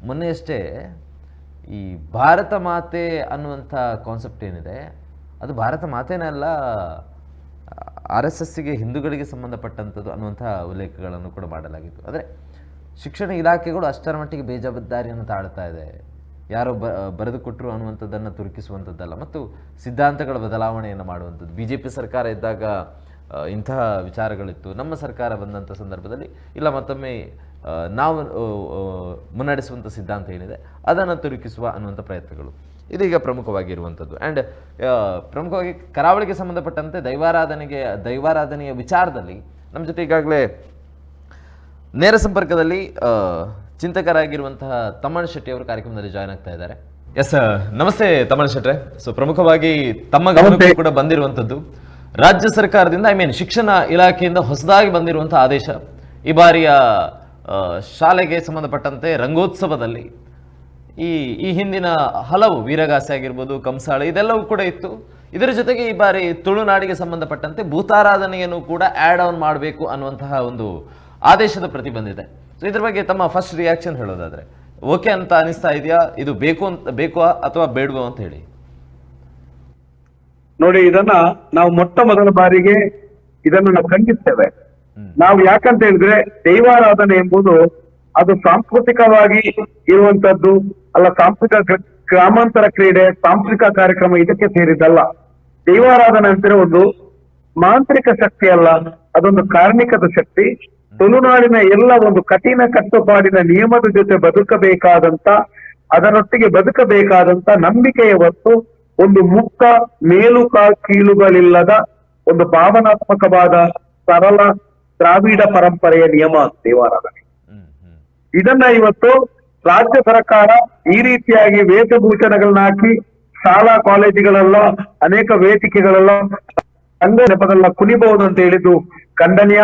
ಮೊನ್ನೆಯಷ್ಟೇ ಈ ಭಾರತ ಮಾತೆ ಅನ್ನುವಂಥ ಕಾನ್ಸೆಪ್ಟ್ ಏನಿದೆ, ಅದು ಭಾರತ ಮಾತೆನೇ ಅಲ್ಲ, RSSಗೆ ಹಿಂದೂಗಳಿಗೆ ಸಂಬಂಧಪಟ್ಟಂಥದ್ದು ಅನ್ನುವಂಥ ಉಲ್ಲೇಖಗಳನ್ನು ಕೂಡ ಮಾಡಲಾಗಿತ್ತು. ಆದರೆ ಶಿಕ್ಷಣ ಇಲಾಖೆಗಳು ಅಷ್ಟರ ಮಟ್ಟಿಗೆ ಬೇಜವಾಬ್ದಾರಿಯನ್ನು ತಾಳ್ತಾ ಇದೆ. ಯಾರೋ ಬರೆದು ಕೊಟ್ಟರು ಅನ್ನುವಂಥದ್ದನ್ನು ತುರುಕಿಸುವಂಥದ್ದಲ್ಲ, ಮತ್ತು ಸಿದ್ಧಾಂತಗಳ ಬದಲಾವಣೆಯನ್ನು ಮಾಡುವಂಥದ್ದು. BJP ಸರ್ಕಾರ ಇದ್ದಾಗ ಇಂತಹ ವಿಚಾರಗಳಿತ್ತು. ನಮ್ಮ ಸರ್ಕಾರ ಬಂದಂಥ ಸಂದರ್ಭದಲ್ಲಿ ಇಲ್ಲ, ಮತ್ತೊಮ್ಮೆ ನಾವು ಮುನ್ನಡೆಸುವಂಥ ಸಿದ್ಧಾಂತ ಏನಿದೆ ಅದನ್ನು ತುರುಕಿಸುವ ಅನ್ನುವಂಥ ಪ್ರಯತ್ನಗಳು ಇದೀಗ ಪ್ರಮುಖವಾಗಿರುವಂಥದ್ದು. ಆ್ಯಂಡ್ ಪ್ರಮುಖವಾಗಿ ಕರಾವಳಿಗೆ ಸಂಬಂಧಪಟ್ಟಂತೆ ದೈವಾರಾಧನೆಯ ವಿಚಾರದಲ್ಲಿ ನಮ್ಮ ಜೊತೆ ಈಗಾಗಲೇ ನೇರ ಸಂಪರ್ಕದಲ್ಲಿ ಚಿಂತಕರಾಗಿರುವಂತಹ ತಮ್ಮಣ್ಣ ಶೆಟ್ಟಿ ಅವರು ಕಾರ್ಯಕ್ರಮದಲ್ಲಿ ಜಾಯ್ನ್ ಆಗ್ತಾ ಇದ್ದಾರೆ. ಎಸ್, ನಮಸ್ತೆ ತಮ್ಮಣ್ಣ ಶೆಟ್ರೆ. ಸೊ ಪ್ರಮುಖವಾಗಿ ತಮ್ಮ ಗಮನಕ್ಕೂ ಕೂಡ ಬಂದಿರುವಂಥದ್ದು ರಾಜ್ಯ ಸರ್ಕಾರದಿಂದ, ಶಿಕ್ಷಣ ಇಲಾಖೆಯಿಂದ ಹೊಸದಾಗಿ ಬಂದಿರುವಂತಹ ಆದೇಶ. ಈ ಬಾರಿಯ ಶಾಲೆಗೆ ಸಂಬಂಧಪಟ್ಟಂತೆ ರಂಗೋತ್ಸವದಲ್ಲಿ ಈ ಹಿಂದಿನ ಹಲವು ವೀರಗಾಸೆ ಆಗಿರ್ಬೋದು, ಕಂಸಾಳೆ, ಇದೆಲ್ಲವೂ ಕೂಡ ಇತ್ತು. ಇದರ ಜೊತೆಗೆ ಈ ಬಾರಿ ತುಳುನಾಡಿಗೆ ಸಂಬಂಧಪಟ್ಟಂತೆ ಭೂತಾರಾಧನೆಯನ್ನು ಕೂಡ ಆ್ಯಡ್ ಆನ್ ಮಾಡಬೇಕು ಅನ್ನುವಂತಹ ಒಂದು ಆದೇಶದ ಪ್ರತಿ ಬಂದಿದೆ. ಸೊ ಇದ್ರ ಬಗ್ಗೆ ತಮ್ಮ ಫಸ್ಟ್ ರಿಯಾಕ್ಷನ್ ಹೇಳೋದಾದ್ರೆ, ಓಕೆ ಅಂತ ಅನಿಸ್ತಾ ಇದೆಯಾ? ಇದು ಬೇಕು ಅಥವಾ ಬೇಡವೋ ಅಂತ ಹೇಳಿ. ನೋಡಿ, ಇದನ್ನ ನಾವು ಮೊಟ್ಟ ಮೊದಲ ಬಾರಿಗೆ ಇದನ್ನು ನಾವು ಖಂಡಿಸ್ತೇವೆ. ನಾವು ಯಾಕಂತ ಹೇಳಿದ್ರೆ, ದೈವಾರಾಧನೆ ಎಂಬುದು ಅದು ಸಾಂಸ್ಕೃತಿಕವಾಗಿ ಇರುವಂತದ್ದು ಅಲ್ಲ, ಸಾಂಸ್ಕೃತಿಕ ಗ್ರಾಮಾಂತರ ಕ್ರೀಡೆ, ಸಾಂಸ್ಕೃತಿಕ ಕಾರ್ಯಕ್ರಮ ಇದಕ್ಕೆ ಸೇರಿದ್ದಲ್ಲ. ದೈವಾರಾಧನೆ ಅಂದ್ರೆ ಒಂದು ಮಾಂತ್ರಿಕ ಶಕ್ತಿ ಅಲ್ಲ, ಅದೊಂದು ಕಾರ್ಮಿಕದ ಶಕ್ತಿ. ತುಳುನಾಡಿನ ಎಲ್ಲ ಒಂದು ಕಠಿಣ ಕಟ್ಟುಪಾಡಿನ ನಿಯಮದ ಜೊತೆ ಬದುಕಬೇಕಾದಂತ, ಅದರೊಟ್ಟಿಗೆ ಬದುಕಬೇಕಾದಂತ ನಂಬಿಕೆಯ ಹೊತ್ತು ಒಂದು ಮುಕ್ತ ಮೇಲು ಕೀಳುಗಳಿಲ್ಲದ ಒಂದು ಭಾವನಾತ್ಮಕವಾದ ಸರಳ ದ್ರಾವಿಡ ಪರಂಪರೆಯ ನಿಯಮ ದೇವಾರಾಧನೆ. ಇದನ್ನ ಇವತ್ತು ರಾಜ್ಯ ಸರ್ಕಾರ ಈ ರೀತಿಯಾಗಿ ವೇಷಭೂಷಣಗಳನ್ನ ಹಾಕಿ ಶಾಲಾ ಕಾಲೇಜುಗಳೆಲ್ಲ ಅನೇಕ ವೇದಿಕೆಗಳೆಲ್ಲ ಸಂಘ ನೆಪಗಳೆಲ್ಲ ಕುಣಿಬಹುದು ಅಂತ ಹೇಳಿದ್ದು ಖಂಡನೀಯ.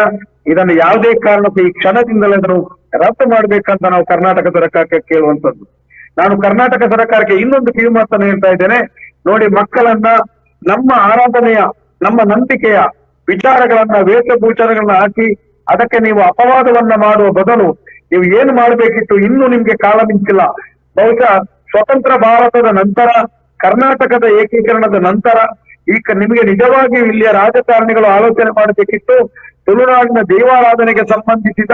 ಇದನ್ನು ಯಾವುದೇ ಕಾರಣಕ್ಕೂ ಈ ಕ್ಷಣದಿಂದಲೇ ಅದನ್ನು ರದ್ದು ಮಾಡ್ಬೇಕಂತ ನಾವು ಕರ್ನಾಟಕ ಸರ್ಕಾರಕ್ಕೆ ಕೇಳುವಂತದ್ದು. ನಾನು ಕರ್ನಾಟಕ ಸರ್ಕಾರಕ್ಕೆ ಇನ್ನೊಂದು ಕಿವಿ ಮಾತನ್ನು ಹೇಳ್ತಾ ಇದ್ದೇನೆ. ನೋಡಿ, ಮಕ್ಕಳನ್ನ ನಮ್ಮ ಆರಾಧನೆಯ, ನಮ್ಮ ನಂಬಿಕೆಯ ವಿಚಾರಗಳನ್ನ, ವೇಷಭೂಷಣಗಳನ್ನ ಹಾಕಿ ಅದಕ್ಕೆ ನೀವು ಅಪವಾದವನ್ನ ಮಾಡುವ ಬದಲು ನೀವು ಏನು ಮಾಡಬೇಕಿತ್ತು, ಇನ್ನೂ ನಿಮ್ಗೆ ಕಾಲ ಮಿಂಚಿಲ್ಲ. ಬಹುಶಃ ಸ್ವತಂತ್ರ ಭಾರತದ ನಂತರ, ಕರ್ನಾಟಕದ ಏಕೀಕರಣದ ನಂತರ ಈಗ ನಿಮಗೆ ನಿಜವಾಗಿಯೂ ಇಲ್ಲಿಯ ರಾಜಕಾರಣಿಗಳು ಆಲೋಚನೆ ಮಾಡಬೇಕಿತ್ತು. ತುಳುನಾಡಿನ ದೈವಾರಾಧನೆಗೆ ಸಂಬಂಧಿಸಿದ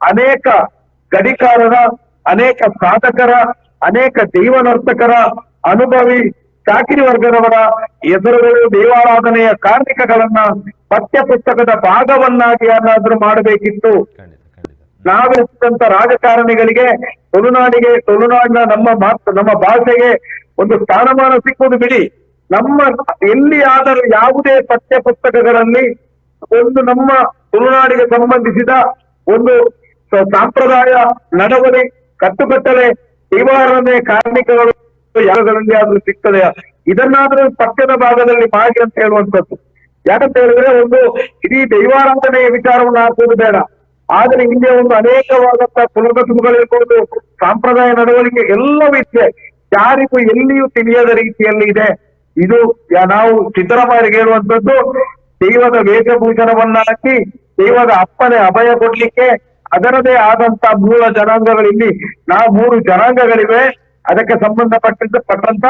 ಅನೇಕ ಗಡಿಕಾರರ, ಅನೇಕ ಸಾಧಕರ, ಅನೇಕ ದೈವ ನರ್ತಕರ, ಅನುಭವಿ ಚಾಕಿರಿ ವರ್ಗದವರ ಹೆಸರುಗಳು, ದೈವಾರಾಧನೆಯ ಕಾರ್ಮಿಕಗಳನ್ನ ಪಠ್ಯ ಪುಸ್ತಕದ ಭಾಗವನ್ನಾಗಿ ಏನಾದ್ರೂ ಮಾಡಬೇಕಿತ್ತು. ನಾವೆಂತ ರಾಜಕಾರಣಿಗಳಿಗೆ ತುಳುನಾಡಿನ ನಮ್ಮ ಭಾಷೆಗೆ ಒಂದು ಸ್ಥಾನಮಾನ ಸಿಕ್ಕುವುದು ಬಿಡಿ, ನಮ್ಮ ಎಲ್ಲಿ ಆದರೂ ಯಾವುದೇ ಪಠ್ಯ ಪುಸ್ತಕಗಳಲ್ಲಿ ಒಂದು ನಮ್ಮ ತುಳುನಾಡಿಗೆ ಸಂಬಂಧಿಸಿದ ಒಂದು ಸಂಪ್ರದಾಯ, ನಡವಳಿ, ಕಟ್ಟುಕಟ್ಟಲೆ, ದೈವಾರಾಧನೆ ಕಾರ್ಮಿಕಗಳು ಯಾಗಗಳಲ್ಲಿ ಆದ್ರೂ ಸಿಗ್ತದೆ, ಇದನ್ನಾದ್ರೂ ಪಠ್ಯದ ಭಾಗದಲ್ಲಿ ಮಾಡಿ ಅಂತ ಹೇಳುವಂಥದ್ದು. ಯಾಕಂತ ಹೇಳಿದ್ರೆ, ಒಂದು ಇಡೀ ದೈವಾರಾಧನೆಯ ವಿಚಾರವನ್ನು ಹಾಕುವುದು ಬೇಡ, ಆದ್ರೆ ಹಿಂದೆ ಒಂದು ಅನೇಕವಾದಂತಹ ಕುಲಕಸುಬುಗಳಿರ್ಬೋದು, ಸಂಪ್ರದಾಯ ನಡವಳಿಕೆ ಎಲ್ಲವೂ ಇದೆ, ಯಾರಿಗೂ ಎಲ್ಲಿಯೂ ತಿಳಿಯದ ರೀತಿಯಲ್ಲಿ ಇದೆ. ಇದು ನಾವು ಸಿದ್ದರಾಮಯ್ಯರಿಗೆ ಹೇಳುವಂಥದ್ದು, ದೈವದ ವೇಷಭೂಷಣವನ್ನ ಹಾಕಿ ದೈವದ ಅಪ್ಪನೆ ಅಭಯ ಕೊಡ್ಲಿಕ್ಕೆ ಅದರದೇ ಆದಂತ ಮೂಲ ಜನಾಂಗಗಳಿಲ್ಲಿ ನಾವು 3 ಜನಾಂಗಗಳಿವೆ. ಅದಕ್ಕೆ ಸಂಬಂಧಪಟ್ಟಂತ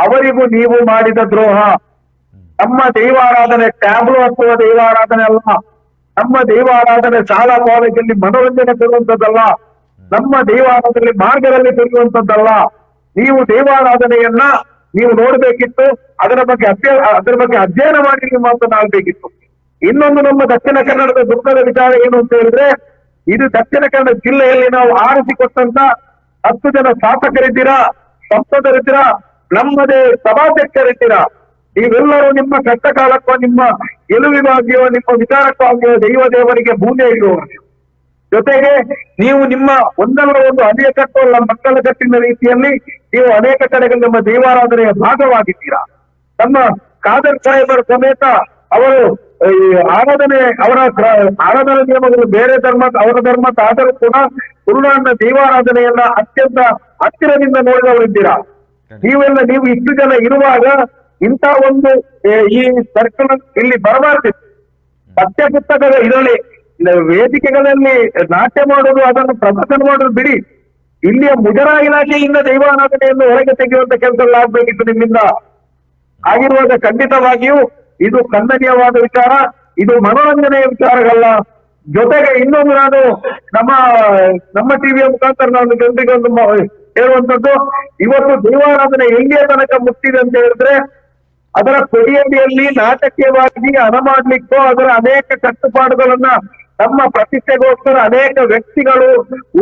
ಅವರಿಗೂ ನೀವು ಮಾಡಿದ ದ್ರೋಹ. ನಮ್ಮ ದೈವಾರಾಧನೆ ಟ್ಯಾಬ್ಲು ಹತ್ತುವ ದೈವಾರಾಧನೆ ಅಲ್ಲ, ನಮ್ಮ ದೈವಾರಾಧನೆ ಶಾಲಾ ಕಾಲೇಜಲ್ಲಿ ಮನೋರಂಜನೆ ಕೊಡುವಂಥದ್ದಲ್ಲ, ನಮ್ಮ ದೈವಾರಾಧನೆ ಮಾರ್ಗದಲ್ಲಿ ಕೊಡುವಂಥದ್ದಲ್ಲ. ನೀವು ದೈವಾರಾಧನೆಯನ್ನ ನೀವು ನೋಡ್ಬೇಕಿತ್ತು, ಅದರ ಬಗ್ಗೆ ಅಧ್ಯಯನ ಮಾಡಿ ನೀವು ಮಾತನಾಡಬೇಕಿತ್ತು. ಇನ್ನೊಂದು, ನಮ್ಮ ದಕ್ಷಿಣ ಕನ್ನಡದ ದುಃಖದ ವಿಚಾರ ಏನು ಅಂತ ಹೇಳಿದ್ರೆ, ಇದು ದಕ್ಷಿಣ ಕನ್ನಡ ಜಿಲ್ಲೆಯಲ್ಲಿ ನಾವು ಆರಿಸಿಕೊಟ್ಟಂತ 10 ಜನ ಶಾಸಕರಿದ್ದೀರಾ, ಸಂಸದರಿದ್ದೀರಾ, ನಮ್ಮದೇ ಸಭಾಧ್ಯಕ್ಷರಿದ್ದೀರಾ. ನೀವೆಲ್ಲರೂ ನಿಮ್ಮ ಕಷ್ಟ ಕಾಲಕ್ಕೋ, ನಿಮ್ಮ ಗೆಲುವಿಗಾಗಿಯೋ, ನಿಮ್ಮ ವಿಚಾರಕ್ಕಾಗಿಯೋ ದೇವರಿಗೆ ಭೂಮಿ ಇರುವವರು. ಜೊತೆಗೆ ನೀವು ನಿಮ್ಮ ಒಂದಲ್ಲ ಒಂದು ಅದೇ ಕಟ್ಟುವಲ್ಲ ಮಕ್ಕಳ ಕಟ್ಟಿನ ರೀತಿಯಲ್ಲಿ ನೀವು ಅನೇಕ ಕಡೆಗಳಲ್ಲಿ ನಮ್ಮ ದೈವಾರಾಧನೆಯ ಭಾಗವಾಗಿದ್ದೀರಾ. ನಮ್ಮ ಖಾದರ್ ಸಾಹೇಬರ ಸಮೇತ ಅವರು ಅವರ ಆರಾಧನಾ ನಿಯಮಗಳು ಬೇರೆ ಅವರ ಧರ್ಮದ ಆದರೂ ಕೂಡ ತುಳುನಾಡಿನ ದೈವಾರಾಧನೆಯನ್ನ ಅತ್ಯಂತ ಹತ್ತಿರದಿಂದ ನೋಡಿದವರಿದ್ದೀರಾ. ನೀವು ಇಷ್ಟು ಜನ ಇರುವಾಗ ಇಂಥ ಒಂದು ಈ ಸರ್ಕಲ್ ಇಲ್ಲಿ ಬರಬಾರ್ದಿತ್ತು. ಪಠ್ಯ ಪುಸ್ತಕದ ಇದರಲ್ಲಿ ವೇದಿಕೆಗಳಲ್ಲಿ ನಾಟ್ಯ ಮಾಡೋದು, ಅದನ್ನು ಪ್ರದರ್ಶನ ಮಾಡೋದು ಬಿಡಿ, ಇಲ್ಲಿಯ ಮುಜರಾ ಇಲಾಖೆಯಿಂದ ದೈವಾರಾಧನೆಯನ್ನು ಹೊರಗೆ ತೆಗೆಯುವಂತ ಕೆಲಸಗಳಾಗಬೇಕಿತ್ತು ನಿಮ್ಮಿಂದ. ಆಗಿರುವಾಗ ಖಂಡಿತವಾಗಿಯೂ ಇದು ಖಂಡನೀಯವಾದ ವಿಚಾರ, ಇದು ಮನೋರಂಜನೆಯ ವಿಚಾರಗಳಲ್ಲ. ಜೊತೆಗೆ ಇನ್ನೊಂದು ನಾನು ನಮ್ಮ ಟಿವಿಯ ಮುಖಾಂತರ ನಾನು ಜನರಿಗೆ ಒಂದು ಹೇಳುವಂತದ್ದು, ಇವತ್ತು ದೈವಾರಾಧನೆ ಎಲ್ಲಿಯ ತನಕ ಮುಟ್ಟಿದೆ ಅಂತ ಹೇಳಿದ್ರೆ ಅದರ ಕೊಡಿಯಡಿಯಲ್ಲಿ ನಾಟಕೀಯವಾಗಿ ಹಣ ಮಾಡ್ಲಿಕ್ಕೋ ಅದರ ಅನೇಕ ಕಟ್ಟುಪಾಡುಗಳನ್ನ ನಮ್ಮ ಪ್ರತಿಷ್ಠೆಗೋಸ್ಕರ ಅನೇಕ ವ್ಯಕ್ತಿಗಳು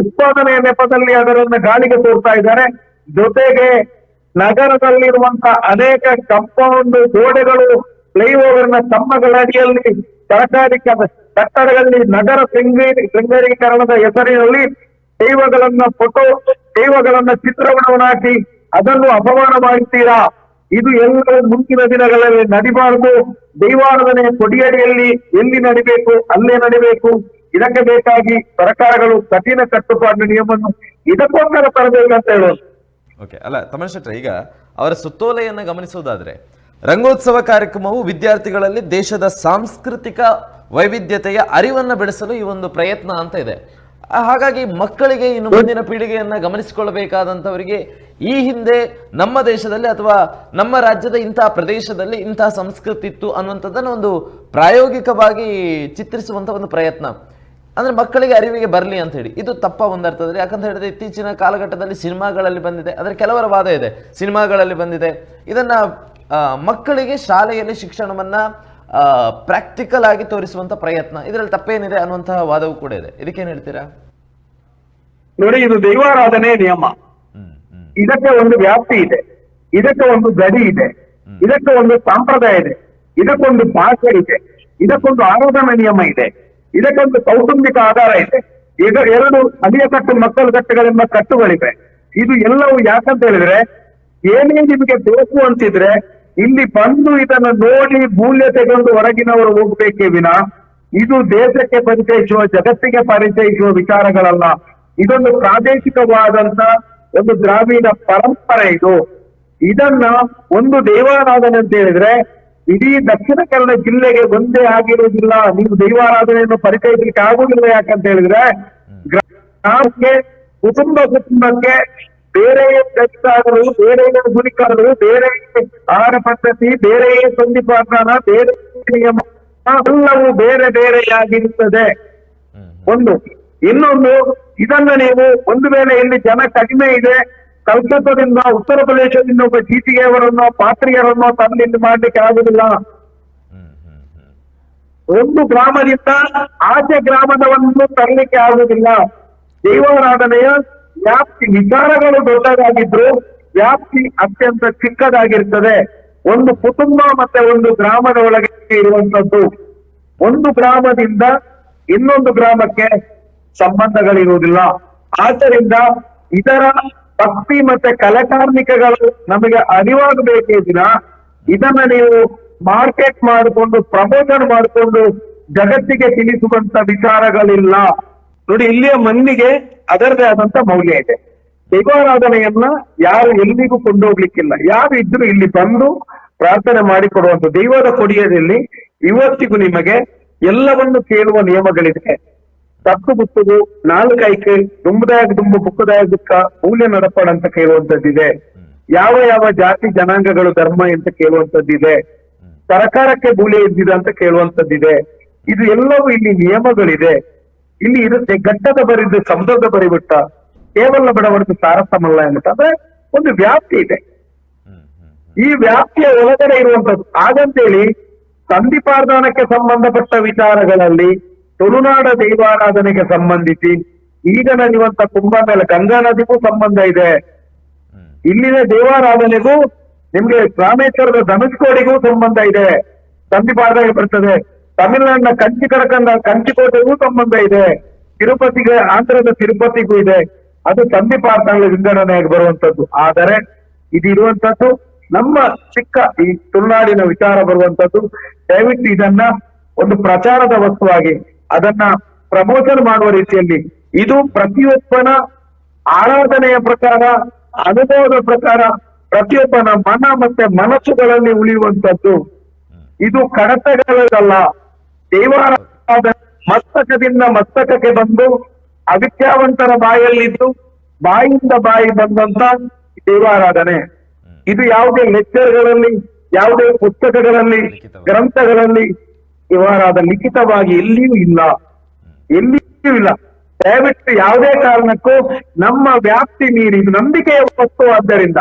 ಉತ್ಪಾದನೆಯ ನೆಪದಲ್ಲಿ ಅದರನ್ನ ಗಾಳಿಗೆ ತೋರ್ತಾ ಇದ್ದಾರೆ. ಜೊತೆಗೆ ನಗರದಲ್ಲಿರುವಂತಹ ಅನೇಕ ಕಾಂಪೌಂಡ್ ಗೋಡೆಗಳು, ಫ್ಲೈಓವರ್ನ ಸ್ತಂಭಗಳ ಅಡಿಯಲ್ಲಿ ಸರ್ಕಾರಿ ಕಟ್ಟಡಗಳಲ್ಲಿ ನಗರ ಶೃಂಗೇರೀಕರಣದ ಹೆಸರಿನಲ್ಲಿ ದೈವಗಳನ್ನ ಚಿತ್ರವನ್ನು ಹಾಕಿ ಅದನ್ನು ಅಪಮಾನ ಮಾಡುತ್ತೀರಾ? ಇದು ಎಲ್ಲವೂ ಮುಂದಿನ ದಿನಗಳಲ್ಲಿ ನಡಿಬಾರದು. ದೈವಾರಾಧನೆಯ ಕೊಡಿಯಡಿಯಲ್ಲಿ ಎಲ್ಲಿ ನಡಿಬೇಕು ಅಲ್ಲೇ ನಡಿಬೇಕು. ಇದಕ್ಕೆ ಬೇಕಾಗಿ ಸರ್ಕಾರಗಳು ಕಠಿಣ ಕಟ್ಟುಪಾಡು ನಿಯಮವನ್ನು ಇದಕ್ಕೋಸ್ಕರ ತರಬೇಕಂತ ಹೇಳೋದು. ಓಕೆ, ಅಲ್ಲ ತಮನ್ ಶೆಟ್ರೆ, ಈಗ ಅವರ ಸುತ್ತೋಲೆಯನ್ನು ಗಮನಿಸೋದಾದ್ರೆ ರಂಗೋತ್ಸವ ಕಾರ್ಯಕ್ರಮವು ವಿದ್ಯಾರ್ಥಿಗಳಲ್ಲಿ ದೇಶದ ಸಾಂಸ್ಕೃತಿಕ ವೈವಿಧ್ಯತೆಯ ಅರಿವನ್ನು ಬೆಳೆಸಲು ಈ ಒಂದು ಪ್ರಯತ್ನ ಅಂತ ಇದೆ. ಹಾಗಾಗಿ ಮಕ್ಕಳಿಗೆ ಇನ್ನು ಮುಂದಿನ ಪೀಳಿಗೆಯನ್ನ ಗಮನಿಸಿಕೊಳ್ಳಬೇಕಾದಂಥವರಿಗೆ ಈ ಹಿಂದೆ ನಮ್ಮ ದೇಶದಲ್ಲಿ ಅಥವಾ ನಮ್ಮ ರಾಜ್ಯದ ಇಂತಹ ಪ್ರದೇಶದಲ್ಲಿ ಇಂತಹ ಸಂಸ್ಕೃತಿ ಇತ್ತು ಅನ್ನುವಂಥದ್ದನ್ನು ಒಂದು ಪ್ರಾಯೋಗಿಕವಾಗಿ ಚಿತ್ರಿಸುವಂಥ ಒಂದು ಪ್ರಯತ್ನ, ಅಂದ್ರೆ ಮಕ್ಕಳಿಗೆ ಅರಿವಿಗೆ ಬರಲಿ ಅಂತ ಹೇಳಿ. ಇದು ತಪ್ಪ ಒಂದರ್ಥದಲ್ಲಿ, ಯಾಕಂತ ಹೇಳಿದ್ರೆ ಇತ್ತೀಚಿನ ಕಾಲಘಟ್ಟದಲ್ಲಿ ಸಿನಿಮಾಗಳಲ್ಲಿ ಬಂದಿದೆ, ಅದರ ಕೆಲವರ ವಾದ ಇದೆ, ಸಿನಿಮಾಗಳಲ್ಲಿ ಬಂದಿದೆ. ಇದನ್ನ ಮಕ್ಕಳಿಗೆ ಶಾಲೆಯಲ್ಲಿ ಶಿಕ್ಷಣವನ್ನ ಪ್ರಾಕ್ಟಿಕಲ್ ಆಗಿ ತೋರಿಸುವಂತ ಪ್ರಯತ್ನ, ಇದರಲ್ಲಿ ತಪ್ಪೇನಿದೆ ಅನ್ನುವಂತಹ ವಾದವೂ ಕೂಡ ಇದೆ. ಇದಕ್ಕೇನು ಹೇಳ್ತೀರಾ? ನೋಡಿ, ಇದು ದೈವಾರಾಧನೆ ನಿಯಮ, ಇದಕ್ಕೆ ಒಂದು ವ್ಯಾಪ್ತಿ ಇದೆ, ಇದಕ್ಕೆ ಒಂದು ಗಡಿ ಇದೆ, ಇದಕ್ಕೆ ಒಂದು ಸಂಪ್ರದಾಯ ಇದೆ, ಇದಕ್ಕೊಂದು ಭಾಷೆ ಇದೆ, ಇದಕ್ಕೊಂದು ಆರಾಧನಾ ನಿಯಮ ಇದೆ, ಇದಕ್ಕೊಂದು ಕೌಟುಂಬಿಕ ಆಧಾರ ಇದೆ. ಈಗ 2 ಅಲಿಯ ಕಟ್ಟು ಮಕ್ಕಳು ಕಟ್ಟುಗಳೆಂಬ ಕಟ್ಟುಗಳಿವೆ. ಇದು ಎಲ್ಲವೂ ಯಾಕಂತ ಹೇಳಿದ್ರೆ, ಏನೇ ನಿಮಗೆ ಬೇಕು ಅಂತಿದ್ರೆ ಇಲ್ಲಿ ಬಂದು ಇದನ್ನ ನೋಡಿ ಮೂಲ್ಯ ತೆಗೆದು ಹೊರಗಿನವರು ಹೋಗ್ಬೇಕೇ ವಿನ ಇದು ದೇಶಕ್ಕೆ ಪರಿಚಯಿಸುವ, ಜಗತ್ತಿಗೆ ಪರಿಚಯಿಸುವ ವಿಚಾರಗಳಲ್ಲ. ಇದೊಂದು ಪ್ರಾದೇಶಿಕವಾದಂತ ಒಂದು ಗ್ರಾಮೀಣ ಪರಂಪರೆ. ಇದನ್ನ ಒಂದು ದೈವಾರಾಧನೆ ಅಂತ ಹೇಳಿದ್ರೆ ಇಡೀ ದಕ್ಷಿಣ ಕನ್ನಡ ಜಿಲ್ಲೆಗೆ ಒಂದೇ ಆಗಿರುವುದಿಲ್ಲ. ನೀವು ದೈವಾರಾಧನೆಯನ್ನು ಪರಿಚಯಿಸಲಿಕ್ಕೆ ಆಗುವುದಿಲ್ಲ. ಯಾಕಂತ ಹೇಳಿದ್ರೆ ಗ್ರಾಮಕ್ಕೆ, ಕುಟುಂಬಕ್ಕೆ ಬೇರೆ ಕೆಲಸಗಳು, ಬೇರೆ ಗುರಿಕಾರರು, ಬೇರೆ ಆಹಾರ ಪದ್ಧತಿ, ಬೇರೆ ಸಂಧಿಪಾಠನ, ಬೇರೆ ನಿಯಮ ಎಲ್ಲವೂ ಬೇರೆ ಬೇರೆಯಾಗಿರುತ್ತದೆ. ಒಂದು. ಇನ್ನೊಂದು, ಇದನ್ನ ನೀವು ಒಂದು ವೇಳೆ ಇಲ್ಲಿ ಜನ ಕಡಿಮೆ ಇದೆ, ಕಲ್ಕತ್ತಾದಿಂದ, ಉತ್ತರ ಪ್ರದೇಶದಿಂದ ಒಬ್ಬ ಜೀತಿಗೆಯವರನ್ನೋ ಪಾತ್ರಿಯರನ್ನೋ ತಂದು ಮಾಡ್ಲಿಕ್ಕೆ ಆಗುದಿಲ್ಲ. ಒಂದು ಗ್ರಾಮದಿಂದ ಆಚೆ ಗ್ರಾಮದವನ್ನು ತರಲಿಕ್ಕೆ ಆಗುದಿಲ್ಲ. ದೈವಾರಾಧನೆಯ ವ್ಯಾಪ್ತಿ, ವಿಚಾರಗಳು ದೊಡ್ಡದಾಗಿದ್ರು ವ್ಯಾಪ್ತಿ ಅತ್ಯಂತ ಚಿಕ್ಕದಾಗಿರ್ತದೆ. ಒಂದು ಕುಟುಂಬ ಮತ್ತೆ ಒಂದು ಗ್ರಾಮದ ಒಳಗೆ ಇರುವಂತದ್ದು. ಒಂದು ಗ್ರಾಮದಿಂದ ಇನ್ನೊಂದು ಗ್ರಾಮಕ್ಕೆ ಸಂಬಂಧಗಳಿರುವುದಿಲ್ಲ. ಆದ್ದರಿಂದ ಇದರ ಭಕ್ತಿ ಮತ್ತೆ ಕಲಾಕಾರ್ಮಿಕಗಳು ನಮಗೆ ಅರಿವಾಗಬೇಕೇ ದಿನ ಇದನ್ನ ನೀವು ಮಾರ್ಕೆಟ್ ಮಾಡಿಕೊಂಡು, ಪ್ರಮೋಷನ್ ಮಾಡಿಕೊಂಡು ಜಗತ್ತಿಗೆ ತಿಳಿಸುವಂತ ವಿಚಾರಗಳಿಲ್ಲ. ನೋಡಿ, ಇಲ್ಲಿಯ ಮಂದಿಗೆ ಅದರದೇ ಆದಂತ ಮೌಲ್ಯ ಇದೆ. ದೈವಾರಾಧನೆಯನ್ನ ಯಾರು ಎಲ್ಲಿಗೂ ಕೊಂಡೋಗ್ಲಿಕ್ಕಿಲ್ಲ. ಯಾರು ಇದ್ರು ಇಲ್ಲಿ ಬಂದು ಪ್ರಾರ್ಥನೆ ಮಾಡಿಕೊಡುವಂತ ದೈವದ ಕೊಡಿಯದಲ್ಲಿ ಇವತ್ತಿಗೂ ನಿಮಗೆ ಎಲ್ಲವನ್ನು ಕೇಳುವ ನಿಯಮಗಳಿದೆ. ತಪ್ಪು ಬುತ್ತುಗು, ನಾಲ್ಕೈಕೆ, ದುಂಬದಾಯಕ ದುಂಬು, ಬುಕ್ಕದಾಯ ದುಃಖ, ಮೂಲ್ಯ ನಡಪಡ ಅಂತ ಕೇಳುವಂತದ್ದಿದೆ. ಯಾವ ಯಾವ ಜಾತಿ ಜನಾಂಗಗಳು ಧರ್ಮ ಅಂತ ಕೇಳುವಂತದ್ದಿದೆ. ಸರ್ಕಾರಕ್ಕೆ ಮೂಲೆ ಇದ್ದಿದೆ ಅಂತ ಕೇಳುವಂತದ್ದಿದೆ. ಇದು ಎಲ್ಲವೂ ಇಲ್ಲಿ ನಿಯಮಗಳಿದೆ. ಇಲ್ಲಿ ಇರುತ್ತೆ ಘಟ್ಟದ ಬರಿದು ಸಮುದ್ರದ ಬರಿಬಿಟ್ಟ ಕೇವಲ ಬಡವರ್ದು ಸಾರಸಮಲ್ಲ ಎನ್ನುತ್ತ. ಅಂದ್ರೆ ಒಂದು ವ್ಯಾಪ್ತಿ ಇದೆ. ಈ ವ್ಯಾಪ್ತಿಯ ಒಳಗಡೆ ಇರುವಂತದ್ದು. ಹಾಗಂತೇಳಿ ಸಂಧಿಪಾರ್ಧಾನಕ್ಕೆ ಸಂಬಂಧಪಟ್ಟ ವಿಚಾರಗಳಲ್ಲಿ ತುಳುನಾಡ ದೈವಾರಾಧನೆಗೆ ಸಂಬಂಧಿಸಿ ಈಗ ನಡೆಯುವಂತ ಕುಂಭಮೇಳ, ಗಂಗಾ ನದಿಗೂ ಸಂಬಂಧ ಇದೆ. ಇಲ್ಲಿನ ದೈವಾರಾಧನೆಗೂ ನಿಮ್ಗೆ ರಾಮೇಶ್ವರದ ಧನುಷ್ಕೋಡಿಗೂ ಸಂಬಂಧ ಇದೆ, ಸಂಧಿಪಾರ್ಧಾಗೆ ಬರ್ತದೆ. ತಮಿಳುನಾಡಿನ ಕಂಚಿಕೋಟೆಗೂ ಸಂಬಂಧ ಇದೆ. ತಿರುಪತಿಗೆ, ಆಂಧ್ರದ ತಿರುಪತಿಗೂ ಇದೆ. ಅದು ಸಂಧಿಪಾರ್ಧಾಗಳ ವಿಂಗಡಣೆಯಾಗಿ ಬರುವಂತದ್ದು. ಆದರೆ ಇದಿರುವಂತದ್ದು ನಮ್ಮ ಚಿಕ್ಕ ಈ ತುಳುನಾಡಿನ ವಿಚಾರ ಬರುವಂತದ್ದು. ದಯವಿಟ್ಟು ಇದನ್ನ ಒಂದು ಪ್ರಚಾರದ ವಸ್ತುವಾಗಿ ಅದನ್ನ ಪ್ರಮೋಷನ್ ಮಾಡುವ ರೀತಿಯಲ್ಲಿ, ಇದು ಪ್ರತಿಯೊಬ್ಬನ ಆರಾಧನೆಯ ಪ್ರಕಾರ, ಅನುಭವದ ಪ್ರಕಾರ, ಪ್ರತಿಯೊಬ್ಬನ ಮನ ಮತ್ತೆ ಮನಸ್ಸುಗಳಲ್ಲಿ ಉಳಿಯುವಂತದ್ದು. ಇದು ಕಡತಗಳಲ್ಲ. ದೈವಾರಾಧನೆ ಮಸ್ತಕದಿಂದ ಮಸ್ತಕಕ್ಕೆ ಬಂದು ಅವಿದ್ಯಾವಂತರ ಬಾಯಲ್ಲಿದ್ದು ಬಾಯಿಂದ ಬಾಯಿ ಬಂದಂತ ದೈವಾರಾಧನೆ. ಇದು ಯಾವುದೇ ಲೆಕ್ಚರ್ಗಳಲ್ಲಿ, ಯಾವುದೇ ಪುಸ್ತಕಗಳಲ್ಲಿ, ಗ್ರಂಥಗಳಲ್ಲಿ ದೈವಾರಾಧನೆ ಲಿಖಿತವಾಗಿ ಎಲ್ಲಿಯೂ ಇಲ್ಲ, ಎಲ್ಲಿಯೂ ಇಲ್ಲ. ದಯವಿಟ್ಟು ಯಾವುದೇ ಕಾರಣಕ್ಕೂ ನಮ್ಮ ವ್ಯಾಪ್ತಿ ಮೀರಿ, ಇದು ನಂಬಿಕೆಯ ವಸ್ತು ಆದ್ದರಿಂದ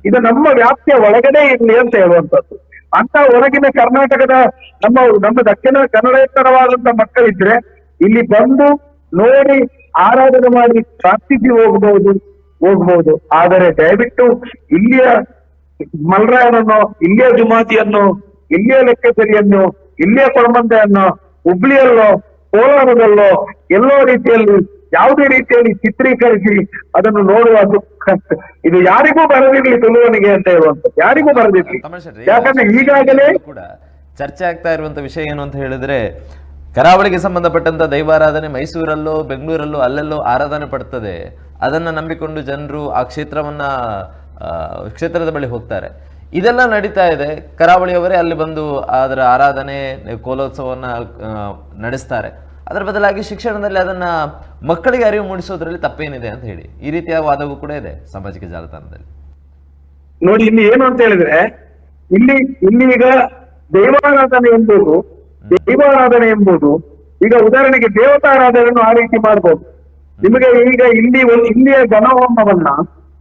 ಇದು ನಮ್ಮ ವ್ಯಾಪ್ತಿಯ ಒಳಗಡೆ ಇರಲಿ ಅಂತ ಹೇಳುವಂಥದ್ದು. ಅಂತ ಹೊರಗಿನ ಕರ್ನಾಟಕದ ನಮ್ಮ ದಕ್ಷಿಣ ಕನ್ನಡೇತರವಾದಂತ ಮಕ್ಕಳಿದ್ರೆ ಇಲ್ಲಿ ಬಂದು ನೋಡಿ ಆರಾಧನೆ ಮಾಡಿ ಪ್ರಾರ್ಥಿಸಿ ಹೋಗ್ಬಹುದು. ಆದರೆ ದಯವಿಟ್ಟು ಇಲ್ಲಿಯ ಮಲ್ರಾಯನನ್ನು, ಇಲ್ಲಿಯ ಜುಮಾತಿಯನ್ನು, ಇಲ್ಲಿಯ ಲೆಕ್ಕಸರಿಯನ್ನು, ಇಲ್ಲಿಯ ಕೊಡಮಂದೆಯನ್ನು ಹುಬ್ಳಿಯಲ್ಲೋ ಕೋಲಾರದಲ್ಲೋ ಎಲ್ಲೋ ರೀತಿಯಲ್ಲಿ ಯಾವುದೇ ರೀತಿಯಲ್ಲಿ ಚಿತ್ರೀಕರಿಸಿ ಅದನ್ನು ನೋಡುವ ಇದು ಯಾರಿಗೂ ಬರದಿರ್ಲಿ ತುಳುವನಿಗೆ ಅಂತ ಹೇಳುವಂಥದ್ದು, ಯಾರಿಗೂ ಬರದಿರ್ಲಿ. ಯಾಕಂದ್ರೆ ಈಗಾಗಲೇ ಕೂಡ ಚರ್ಚೆ ಆಗ್ತಾ ಇರುವಂತ ವಿಷಯ ಏನು ಅಂತ ಹೇಳಿದ್ರೆ, ಕರಾವಳಿಗೆ ಸಂಬಂಧಪಟ್ಟಂತ ದೈವಾರಾಧನೆ ಮೈಸೂರಲ್ಲೋ ಬೆಂಗಳೂರಲ್ಲೋ ಅಲ್ಲೆಲ್ಲೋ ಆರಾಧನೆ ಪಡ್ತದೆ, ಅದನ್ನ ನಂಬಿಕೊಂಡು ಜನರು ಆ ಕ್ಷೇತ್ರದ ಬಳಿ ಹೋಗ್ತಾರೆ. ಇದೆಲ್ಲ ನಡೀತಾ ಇದೆ, ಕರಾವಳಿಯವರೇ ಅಲ್ಲಿ ಬಂದು ಅದರ ಆರಾಧನೆ ಕೋಲೋತ್ಸವವನ್ನ ನಡೆಸ್ತಾರೆ. ಅದರ ಬದಲಾಗಿ ಶಿಕ್ಷಣದಲ್ಲಿ ಅದನ್ನ ಮಕ್ಕಳಿಗೆ ಅರಿವು ಮೂಡಿಸೋದ್ರಲ್ಲಿ ತಪ್ಪೇನಿದೆ ಅಂತ ಹೇಳಿ ಈ ರೀತಿಯ ವಾದವೂ ಕೂಡ ಇದೆ ಸಾಮಾಜಿಕ ಜಾಲತಾಣದಲ್ಲಿ. ನೋಡಿ, ಇಲ್ಲಿ ಏನು ಅಂತ ಹೇಳಿದ್ರೆ, ಇಲ್ಲಿ ಈಗ ದೈವಾರಾಧನೆ ಎಂಬುದು ಈಗ ಉದಾಹರಣೆಗೆ ದೇವತಾರಾಧನೆಯನ್ನು ಆ ರೀತಿ ಮಾಡ್ಬೋದು. ನಿಮಗೆ ಈಗ ಇಲ್ಲಿಯ ಗಣಹೋಮವನ್ನ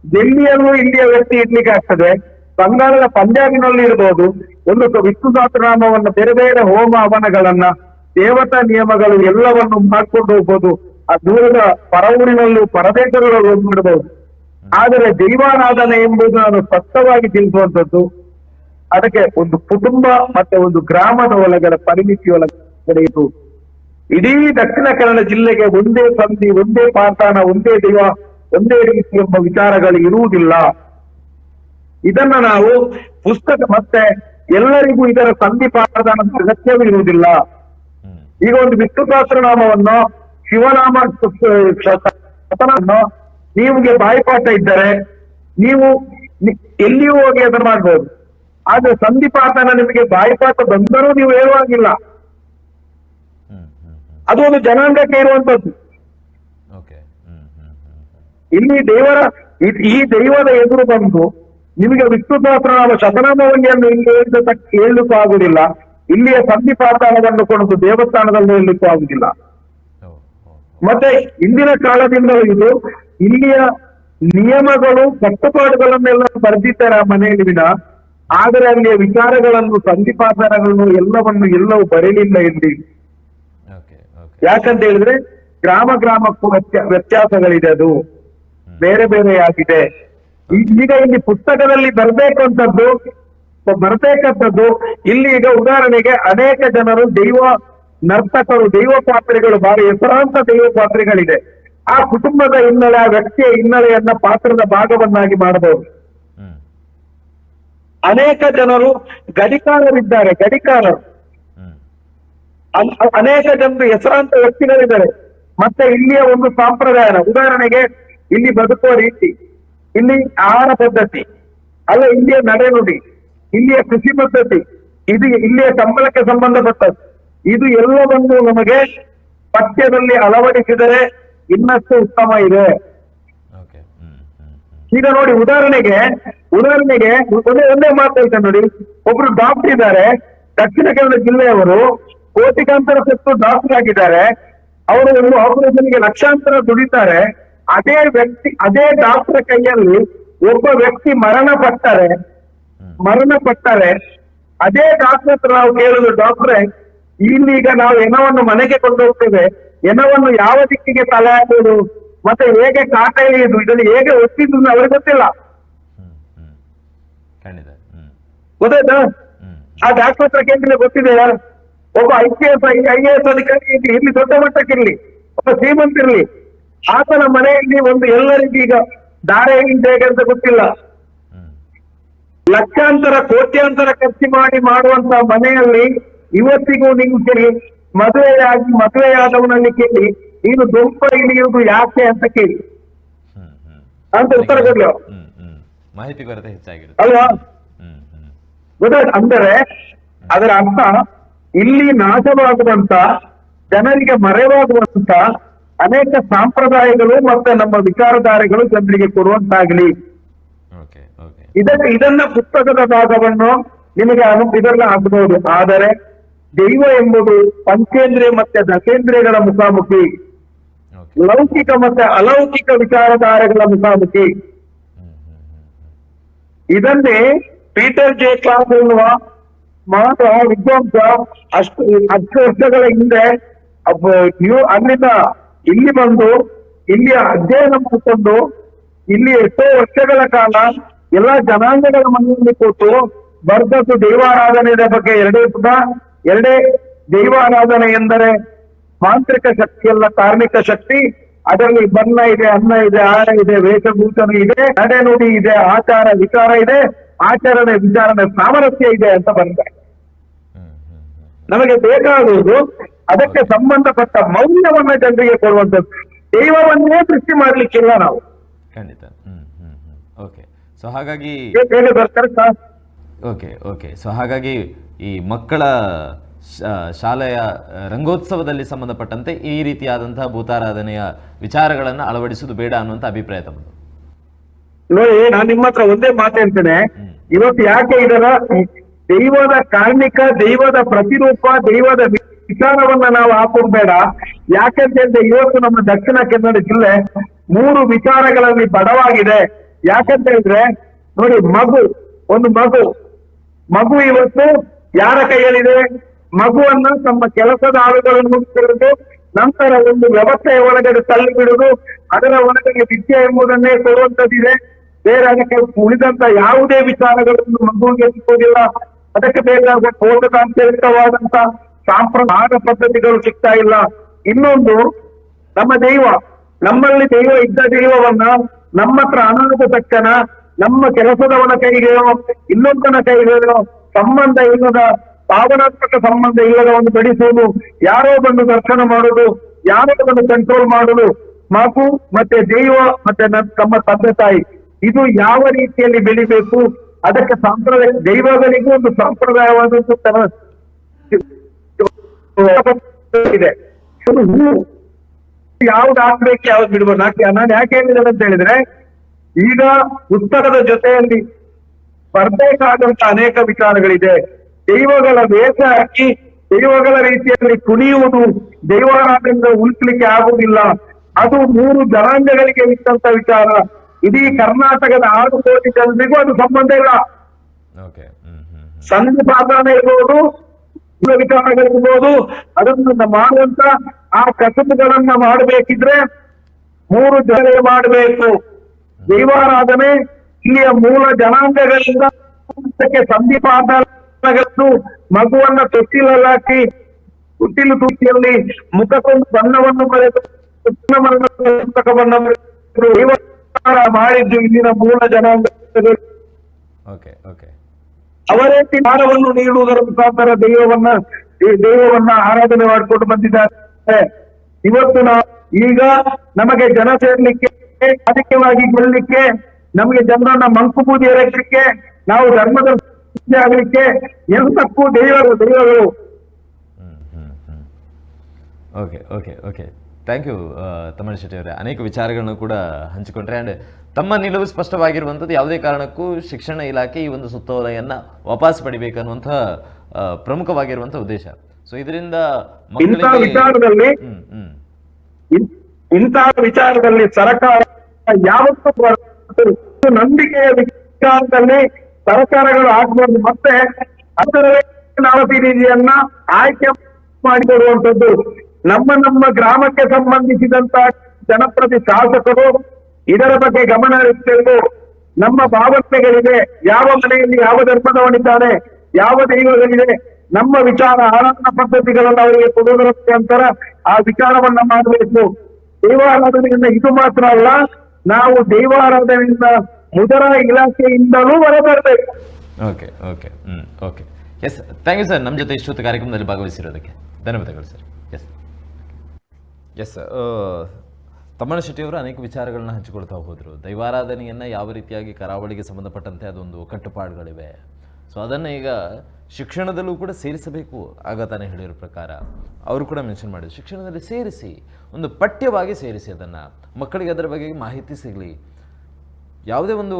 ಡೆಲ್ಲಿಯಲ್ಲೂ ಇಲ್ಲಿಯ ವ್ಯಕ್ತಿ ಇಡ್ಲಿಕ್ಕೆ ಆಗ್ತದೆ, ಬಂಗಾಳದ ಪಂಜಾಬಿನಲ್ಲಿ ಇರ್ಬೋದು. ಒಂದು ವಿಷ್ಣು ಸಹಸ್ರನಾಮವನ್ನ ಬೇರೆ ಬೇರೆ ಹೋಮ ಹವನಗಳನ್ನ, ದೇವತಾ ನಿಯಮಗಳು ಎಲ್ಲವನ್ನು ಮಾಡ್ಕೊಂಡು ಹೋಗ್ಬೋದು. ಆ ದೂರದ ಪರವೂರಿನಲ್ಲೂ ಪರದೇಶಗಳಲ್ಲೂ ಹೋಗ್ಬಿಡ್ಬೋದು. ಆದರೆ ದೈವಾರಾಧನೆ ಎಂಬುದು ನಾನು ಸ್ಪಷ್ಟವಾಗಿ ತಿಳಿಸುವಂಥದ್ದು, ಅದಕ್ಕೆ ಒಂದು ಕುಟುಂಬ ಮತ್ತೆ ಒಂದು ಗ್ರಾಮದ ಒಳಗಡೆ ಪರಿಮಿತಿ ಒಳಗಡೆ ಇದು ಇಡೀ ದಕ್ಷಿಣ ಕನ್ನಡ ಜಿಲ್ಲೆಗೆ ಒಂದೇ ಸಂಧಿ, ಒಂದೇ ಪಾತಾಣ, ಒಂದೇ ದೈವ, ಒಂದೇ ರೀತಿ ಎಂಬ ವಿಚಾರಗಳು ಇರುವುದಿಲ್ಲ. ಇದನ್ನ ನಾವು ಪುಸ್ತಕ ಮತ್ತೆ ಎಲ್ಲರಿಗೂ ಇದರ ಸಂಧಿ ಪಾತಾಣದ ಅಗತ್ಯವೂ ಇರುವುದಿಲ್ಲ. ಈಗ ಒಂದು ವಿಷ್ಣು ಸಹಸ್ರನಾಮವನ್ನು, ಶಿವನಾಮ ನೀವುಗೆ ಬಾಯಿಪಾಠ ಇದ್ದರೆ ನೀವು ಎಲ್ಲಿಯೂ ಹೋಗಿ ಅದನ್ನು ಮಾಡ್ಬೋದು. ಆದ್ರೆ ಸಂಧಿಪಾಠನ ನಿಮಗೆ ಬಾಯಿಪಾಠ ಬಂದರೂ ನೀವು ಹೇಳುವಾಗಿಲ್ಲ. ಅದು ಒಂದು ಜನಾಂಗಕ್ಕೆ ಇರುವಂತದ್ದು. ಇಲ್ಲಿ ಈ ದೈವದ ಎದುರು ಬಂದು ನಿಮಗೆ ವಿಷ್ಣು ಸಹಸ್ರನಾಮ ಶತನಾಮವನ್ನು ಇಲ್ಲಿ ಹೇಳಲಿಕ್ಕೂ ಆಗುದಿಲ್ಲ, ಇಲ್ಲಿಯ ಸಂಧಿಪಾಠವನ್ನು ಕೊಡೋದು ದೇವಸ್ಥಾನದಲ್ಲಿ ಹೇಳಲಿಕ್ಕೂ ಆಗುದಿಲ್ಲ. ಮತ್ತೆ ಇಂದಿನ ಕಾಲದಿಂದ ಇದು ಇಲ್ಲಿಯ ನಿಯಮಗಳು ಕಟ್ಟುಪಾಡುಗಳನ್ನೆಲ್ಲ ಬರೆದಿದ್ದಾರೆ ಆ ಮನೆಯಲ್ಲಿ ವಿನ, ಆದರೆ ಅಲ್ಲಿಯ ವಿಚಾರಗಳನ್ನು ಸಂಧಿಪಾಠಗಳನ್ನು ಎಲ್ಲವೂ ಬರೀಲಿಲ್ಲ ಇಲ್ಲಿ. ಯಾಕಂತ ಹೇಳಿದ್ರೆ ಗ್ರಾಮಕ್ಕೂ ವ್ಯತ್ಯಾಸಗಳಿದೆ, ಅದು ಬೇರೆ ಬೇರೆ ಆಗಿದೆ. ಈಗ ಇಲ್ಲಿ ಪುಸ್ತಕದಲ್ಲಿ ಬರಬೇಕಂತದ್ದು ಇಲ್ಲಿ ಈಗ ಉದಾಹರಣೆಗೆ ಅನೇಕ ಜನರು ದೈವ ನರ್ತಕರು, ದೈವ ಪಾತ್ರೆಗಳು, ಬಹಳ ಹೆಸರಾಂತ ದೈವ ಪಾತ್ರೆಗಳಿದೆ. ಆ ಕುಟುಂಬದ ಹಿನ್ನೆಲೆ, ಆ ವ್ಯಕ್ತಿಯ ಹಿನ್ನೆಲೆಯನ್ನ ಪಾತ್ರದ ಭಾಗವನ್ನಾಗಿ ಮಾಡಬಹುದು. ಅನೇಕ ಜನರು ಗಡಿಕಾರರಿದ್ದಾರೆ, ಅನೇಕ ಜನರು ಹೆಸರಾಂತ ವ್ಯಕ್ತಿಗಳಿದ್ದಾರೆ. ಮತ್ತೆ ಇಲ್ಲಿಯ ಒಂದು ಸಂಪ್ರದಾಯ, ಉದಾಹರಣೆಗೆ ಇಲ್ಲಿ ಬದುಕುವ ರೀತಿ, ಇಲ್ಲಿ ಆಹಾರ ಪದ್ಧತಿ, ಅಲ್ಲ ಇಲ್ಲಿಯ ನಡೆನುಡಿ, ಇಲ್ಲಿಯ ಕೃಷಿ ಪದ್ಧತಿ, ಇದು ಇಲ್ಲಿಯ ಸಂಬಳಕ್ಕೆ ಸಂಬಂಧಪಟ್ಟದ್ದು. ಇದು ಎಲ್ಲವನ್ನು ನಮಗೆ ಪಠ್ಯದಲ್ಲಿ ಅಳವಡಿಸಿದರೆ ಇನ್ನಷ್ಟು ಉತ್ತಮ ಇದೆ. ಈಗ ನೋಡಿ, ಉದಾಹರಣೆಗೆ ಒಂದೇ ಮಾತು ಹೇಳ್ತೇನೆ ನೋಡಿ. ಒಬ್ರು ಡಾಕ್ಟರ್ ಇದ್ದಾರೆ, ದಕ್ಷಿಣ ಕನ್ನಡ ಜಿಲ್ಲೆಯವರು, ಕೋಟಿಗಾಂತರ ಕೊಟ್ಟು ಡಾಕ್ಟರ್ ಆಗಿದ್ದಾರೆ. ಅವರು ಒಂದು ಆಪರೇಷನ್ಗೆ ಲಕ್ಷಾಂತರ ದುಡಿತಾರೆ. ಅದೇ ಡಾಕ್ಟರ್ ಕೈಯಲ್ಲಿ ಒಬ್ಬ ವ್ಯಕ್ತಿ ಮರಣ ಪಟ್ಟರೆ ಅದೇ ಡಾಕ್ಟರ್ ಹತ್ರ ನಾವು ಕೇಳುದು, ಡಾಕ್ಟ್ರೆ ಇಲ್ಲೀಗ ನಾವು ಹೆಣವನ್ನು ಮನೆಗೆ ಕೊಂಡೋಗ್ತೇವೆ, ಹೆಣವನ್ನು ಯಾವ ದಿಕ್ಕಿಗೆ ತಲೆ ಹಾಕುವುದು, ಮತ್ತೆ ಹೇಗೆ ಕಾಟ ಎಳೆಯುವುದು, ಇದನ್ನು ಹೇಗೆ ಒತ್ತಿದ್ದು ಅವ್ರಿಗೆ ಗೊತ್ತಿಲ್ಲ. ಗೊತ್ತಾಯ್ತಾ? ಆ ಡಾಕ್ಟರ್ ಹತ್ರ ಕೇಳಿದ್ರೆ ಗೊತ್ತಿದೆಯಾ? ಒಬ್ಬ IAS ಅಧಿಕಾರಿ ಇಲ್ಲಿ ದೊಡ್ಡ ಮಟ್ಟಕ್ಕಿರ್ಲಿ, ಒಬ್ಬ ಶ್ರೀಮಂತಿರ್ಲಿ, ಆತನ ಮನೆಯಲ್ಲಿ ಒಂದು ಎಲ್ಲರಿಗೂ ಈಗ ದಾರೆ ಹೇಗೆ ಅಂತ ಗೊತ್ತಿಲ್ಲ. ಲಕ್ಷಾಂತರ ಕೋಟ್ಯಾಂತರ ಖರ್ಚು ಮಾಡುವಂತ ಮನೆಯಲ್ಲಿ ಇವತ್ತಿಗೂ ನೀವು ಕೇಳಿ, ಮದುವೆಯಾದವನಲ್ಲಿ ಕೇಳಿ, ನೀನು ದೊಂಪ ಇಳಿಯುವುದು ಯಾಕೆ ಅಂತ ಕೇಳಿ ಅಂತ ಉತ್ತರ ಕೊಡ್ಲಿ ಮಾಹಿತಿ ಕೊರತೆ ಹೆಚ್ಚಾಗಿದೆ ಅಲ್ವಾ? ಗೊತ್ತಾಯ್ತು? ಅಂದರೆ ಅದರ ಅರ್ಥ ಇಲ್ಲಿ ನಾಶವಾಗುವಂತ, ಜನರಿಗೆ ಮರೆವಾಗುವಂತ ಅನೇಕ ಸಂಪ್ರದಾಯಗಳು ಮತ್ತೆ ನಮ್ಮ ವಿಚಾರಧಾರೆಗಳು ಜನರಿಗೆ ಕೊಡುವಂತಾಗ್ಲಿ. ಓಕೆ ಓಕೆ ಇದನ್ನ ಪುಸ್ತಕದ ಭಾಗವನ್ನು ನಿಮಗೆ ಇದೆಲ್ಲ ಆಗಬಹುದು. ಆದರೆ ದೈವ ಎಂಬುದು ಪಂಚೇಂದ್ರಿಯ ಮತ್ತೆ ದಶೇಂದ್ರಿಯಗಳ ಮುಖಾಮುಖಿ, ಓಕೆ ಲೌಕಿಕ ಮತ್ತೆ ಅಲೌಕಿಕ ವಿಚಾರಧಾರೆಗಳ ಮುಖಾಮುಖಿ. ಇದನ್ನೇ ಪೀಟರ್ ಜೆ ಕ್ಲಾಸ್ ಎನ್ನುವ ಮಾತ್ರ ವಿದ್ವಾಂಸ ಅಷ್ಟು 10 ವರ್ಷಗಳ ಹಿಂದೆ ಅಲ್ಲಿಂದ ಇಲ್ಲಿ ಬಂದು ಇಲ್ಲಿ ಅಧ್ಯಯನ ಮಾಡಿಕೊಂಡು ಇಲ್ಲಿ ಎಷ್ಟೋ ವರ್ಷಗಳ ಕಾಲ ಎಲ್ಲಾ ಜನಾಂಗಗಳ ಮನೆಯಲ್ಲಿ ಕೂತು ಬರೆದದ್ದು ದೈವಾರಾಧನೆಯ ಬಗ್ಗೆ ಎರಡೇ ದೈವಾರಾಧನೆ ಎಂದರೆ ಮಾಂತ್ರಿಕ ಶಕ್ತಿ ಅಲ್ಲ, ಕಾರ್ಮಿಕ ಶಕ್ತಿ. ಅದರಲ್ಲಿ ಬಣ್ಣ ಇದೆ, ಅನ್ನ ಇದೆ, ಆಹಾರ ಇದೆ, ವೇಷಭೂಷಣ ಇದೆ, ನಡೆನುಡಿ ಇದೆ, ಆಚಾರ ವಿಚಾರ ಇದೆ, ಆಚರಣೆ ವಿಚಾರಣೆ ಸಾಮರಸ್ಯ ಇದೆ ಅಂತ ಬರ್ತಾರೆ. ನಮಗೆ ಬೇಕಾಗುವುದು ಅದಕ್ಕೆ ಸಂಬಂಧಪಟ್ಟ ಮೌಲ್ಯವನ್ನ ಜನರಿಗೆ ಕೊಡುವಂಥದ್ದು. ದೈವವನ್ನೇ ಸೃಷ್ಟಿ ಮಾಡ್ಲಿಕ್ಕಿಲ್ಲ ನಾವು. ಖಂಡಿತ. ಓಕೆ ಸೊ ಹಾಗಾಗಿ ಹೇಗೆ ಬರ್ತಾರೆ ಸರ್? ಓಕೆ ಓಕೆ ಸೊ ಹಾಗಾಗಿ ಈ ಮಕ್ಕಳ ಶಾಲೆಯ ರಂಗೋತ್ಸವದಲ್ಲಿ ಸಂಬಂಧಪಟ್ಟಂತೆ ಈ ರೀತಿಯಾದಂತಹ ಭೂತಾರಾಧನೆಯ ವಿಚಾರಗಳನ್ನು ಅಳವಡಿಸುವುದು ಬೇಡ ಅನ್ನುವಂಥ ಅಭಿಪ್ರಾಯ ತಮ್ಮದು. ನೋಡಿ, ನಾನು ನಿಮ್ಮ ಹತ್ರ ಒಂದೇ ಮಾತು ಹೇಳ್ತೇನೆ. ಇವತ್ತು ಯಾಕೆ ಇದರ ದೈವದ ಕಾರ್ಮಿಕ, ದೈವದ ಪ್ರತಿರೂಪ, ದೈವದ ವಿಚಾರವನ್ನ ನಾವು ಹಾಕೋದು ಬೇಡ. ಯಾಕಂತ ಹೇಳಿದ್ರೆ ಇವತ್ತು ನಮ್ಮ ದಕ್ಷಿಣ ಕನ್ನಡ ಜಿಲ್ಲೆ 3 ವಿಚಾರಗಳಲ್ಲಿ ಬಡವಾಗಿದೆ. ಯಾಕಂತ ಹೇಳಿದ್ರೆ ನೋಡಿ, ಒಂದು ಮಗು ಇವತ್ತು ಯಾರ ಕೈಯಲ್ಲಿದೆ? ಮಗುವನ್ನ ತಮ್ಮ ಕೆಲಸದ ಆಳುಗಳನ್ನು ತೆಗೆದು ನಂತರ ಒಂದು ವ್ಯವಸ್ಥೆಯ ಒಳಗಡೆ ತಳ್ಳಿ ಬಿಡುವುದು, ಅದರ ಒಳಗಡೆ ವಿದ್ಯೆ ಎಂಬುದನ್ನೇ ಕೊಡುವಂತದ್ದಿದೆ. ಬೇರೆ ಅದಕ್ಕೆ ಉಳಿದಂತ ಯಾವುದೇ ವಿಚಾರಗಳನ್ನು ಮಗುವಿಗೆ ಸಿಗುವುದಿಲ್ಲ. ಅದಕ್ಕೆ ಬೇಕಾಗುವ ಪೋಷಕಾಂಶಯುಕ್ತವಾದಂತ ಸಾಂಪ್ರದಾಯಿಕ ಪದ್ಧತಿಗಳು ಸಿಗ್ತಾ ಇಲ್ಲ. ಇನ್ನೊಂದು, ನಮ್ಮ ನಮ್ಮಲ್ಲಿ ಇದ್ದ ದೈವವನ್ನ ನಮ್ಮ ಹತ್ರ ಅನಾಥ ತಕ್ಷಣ ನಮ್ಮ ಕೆಲಸದವನ ಕೈಗೆಯೋ ಇನ್ನೊಬ್ಬನ ಕೈಗೆಯೋ ಸಂಬಂಧ ಇಲ್ಲದ, ಭಾವನಾತ್ಮಕ ಸಂಬಂಧ ಇಲ್ಲದ ಒಂದು ಬಡಿಸುವುದು, ಯಾರೋ ಬಂದು ದರ್ಶನ ಮಾಡುವುದು, ಯಾರೋ ಬಂದು ಕಂಟ್ರೋಲ್ ಮಾಡುವುದು, ಮಗು ಮತ್ತೆ ದೈವ ಮತ್ತೆ ತಮ್ಮ ತಂದೆ ತಾಯಿ, ಇದು ಯಾವ ರೀತಿಯಲ್ಲಿ ಬೆಳಿಬೇಕು, ಅದಕ್ಕೆ ಸಾಂಪ್ರದಾಯ ದೈವಗಳಿಗೂ ಒಂದು ಸಂಪ್ರದಾಯವಾದಂತ ಇದೆ. ಯಾವ್ದು ಹಾಕ್ಬೇಕು, ಯಾವ್ದು ಬಿಡ್ಬೋದು. ನಾನು ಯಾಕೆ ಹೇಳಿದ್ದೇನೆ ಅಂತ ಹೇಳಿದ್ರೆ, ಈಗ ಪುಸ್ತಕದ ಜೊತೆಯಲ್ಲಿ ಬರ್ಬೇಕಾದಂತ ಅನೇಕ ವಿಚಾರಗಳಿದೆ. ದೈವಗಳ ವೇಷ ಹಾಕಿ ದೈವಗಳ ರೀತಿಯಲ್ಲಿ ಕುಣಿಯುವುದು ದೈವಾರಾಧನೆಯಿಂದ ಉಳಿಸ್ಲಿಕ್ಕೆ ಆಗುವುದಿಲ್ಲ. ಅದು 3 ಜನಾಂಗಗಳಿಗೆ ಇಟ್ಟಂತ ವಿಚಾರ. ಇಡೀ ಕರ್ನಾಟಕದ 6 ಕೋಟಿ ಜನರಿಗೂ ಅದು ಸಂಬಂಧ ಇಲ್ಲ. ಸಂಧಿಪಾದಾನ ಇರ್ಬೋದು, ವಿಚಾರಗಳಿರ್ಬೋದು, ಅದನ್ನ ಮಾಡುವಂತ ಆ ಕಸಬುಗಳನ್ನ ಮಾಡಬೇಕಿದ್ರೆ 3 ಜನ ಮಾಡಬೇಕು. ದೈವಾರಾಧನೆ ಇಲ್ಲಿಯ ಮೂಲ ಜನಾಂಗಗಳಿಂದ ಸಂಧಿಪಾದಗಳನ್ನು ಮಗುವನ್ನ ತೊಟ್ಟಿಲಲ್ಲಾಕಿ ಹುಟ್ಟಿಲು ತುಟಿಯಲ್ಲಿ ಮುಖಕ್ಕೊಂದು ಬಣ್ಣವನ್ನು ಬರೆದು ಮಾಡಿದ್ದು ಇಲ್ಲಿನ ಮೂಲ ಜನಾಂಗಗಳು. ಅವರೇ ಜ್ಞಾನವನ್ನು ನೀಡುವುದರ ಮುಖಾಂತರ ದೈವವನ್ನ ಆರಾಧನೆ ಮಾಡಿಕೊಂಡು ಬಂದಿದ್ದಾರೆ. ಇವತ್ತು ಈಗ ನಮಗೆ ಜನ ಸೇರ್ಲಿಕ್ಕೆ, ರಾಜಕೀಯವಾಗಿ ಗೆಲ್ಲಲಿಕ್ಕೆ, ನಮಗೆ ಜನರನ್ನ ಮಂಕುಬೂದಿ ಎರಚಲಿಕ್ಕೆ, ನಾವು ಧರ್ಮದ ಆಗಲಿಕ್ಕೆ ಎಲ್ಲಕ್ಕೂ ದೈವಗಳು. Okay okay okay thank you Tammanna Shetty ಅವರೇ. ಅನೇಕ ವಿಚಾರಗಳನ್ನು ಕೂಡ ಹಂಚಿಕೊಂಡ್ರೆ. ಆ್ಯಂಡ್ ತಮ್ಮ ನಿಲುವು ಸ್ಪಷ್ಟವಾಗಿರುವಂಥದ್ದು, ಯಾವುದೇ ಕಾರಣಕ್ಕೂ ಶಿಕ್ಷಣ ಇಲಾಖೆ ಈ ಒಂದು ಸುತ್ತೋಲೆಯನ್ನು ವಾಪಸ್ ಪಡಿಬೇಕನ್ನುವಂಥ ಪ್ರಮುಖವಾಗಿರುವಂಥ ಉದ್ದೇಶ. ಸೊ ಇದರಿಂದ ಇಂತಹ ವಿಚಾರದಲ್ಲಿ ಸರ್ಕಾರ ಯಾವತ್ತೂ ನಂಬಿಕೆಯ ವಿಚಾರದಲ್ಲಿ ಸರ್ಕಾರಗಳು ಆಗ್ಬಾರ್ದು. ಮತ್ತೆ ಅದರ ಪ್ರತಿನಿಧಿಯನ್ನ ಆಯ್ಕೆ ಮಾಡಿಕೊಡುವಂಥದ್ದು. ನಮ್ಮ ಗ್ರಾಮಕ್ಕೆ ಸಂಬಂಧಿಸಿದಂತ ಜನಪ್ರತಿ ಶಾಸಕರು ಇದರ ಬಗ್ಗೆ ಗಮನ ಹರಿಸಬೇಕು. ನಮ್ಮ ಭಾವನೆಗಳಿದೆ, ಯಾವ ಮನೆಯಲ್ಲಿ ಯಾವ ಧರ್ಮದವನಿದ್ದಾನೆ, ಯಾವ ದೈವಗಳಿದೆ, ನಮ್ಮ ವಿಚಾರ ಆರಾಧನಾ ಪದ್ಧತಿಗಳನ್ನು ಅವರಿಗೆ ಕೊಡುವುದರ ಮುಖಾಂತರ ಆ ವಿಚಾರವನ್ನ ಮಾಡಬೇಕು. ದೈವಾರಾಧನೆಯಿಂದ ಇದು ಮಾತ್ರ ಅಲ್ಲ, ನಾವು ದೈವಾರಾಧನೆಯಿಂದ ಮುಜರಾಯಿ ಇಲಾಖೆಯಿಂದಲೂ ಹೊರಬರಬೇಕು. Okay okay okay yes thank you sir. ನಮ್ಮ ಜೊತೆ ಇಷ್ಟೊತ್ತು ಕಾರ್ಯಕ್ರಮದಲ್ಲಿ ಭಾಗವಹಿಸಿರೋದಕ್ಕೆ ಧನ್ಯವಾದಗಳು ಸರ್. ಎಸ್ ತಮ್ಮಣ್ಣ ಶೆಟ್ಟಿಯವರು ಅನೇಕ ವಿಚಾರಗಳನ್ನ ಹಂಚಿಕೊಳ್ತಾ ಹೋದರು. ದೈವಾರಾಧನೆಯನ್ನು ಯಾವ ರೀತಿಯಾಗಿ ಕರಾವಳಿಗೆ ಸಂಬಂಧಪಟ್ಟಂತೆ ಅದೊಂದು ಕಟ್ಟುಪಾಡುಗಳಿವೆ, ಸೊ ಅದನ್ನು ಈಗ ಶಿಕ್ಷಣದಲ್ಲೂ ಕೂಡ ಸೇರಿಸಬೇಕು. ಆಗ ತಾನೇ ಹೇಳಿರೋ ಪ್ರಕಾರ ಅವರು ಕೂಡ ಮೆನ್ಷನ್ ಮಾಡಿದ್ರು, ಶಿಕ್ಷಣದಲ್ಲಿ ಸೇರಿಸಿ, ಒಂದು ಪಠ್ಯವಾಗಿ ಸೇರಿಸಿ, ಅದನ್ನು ಮಕ್ಕಳಿಗೆ ಅದರ ಬಗ್ಗೆ ಮಾಹಿತಿ ಸಿಗಲಿ. ಯಾವುದೇ ಒಂದು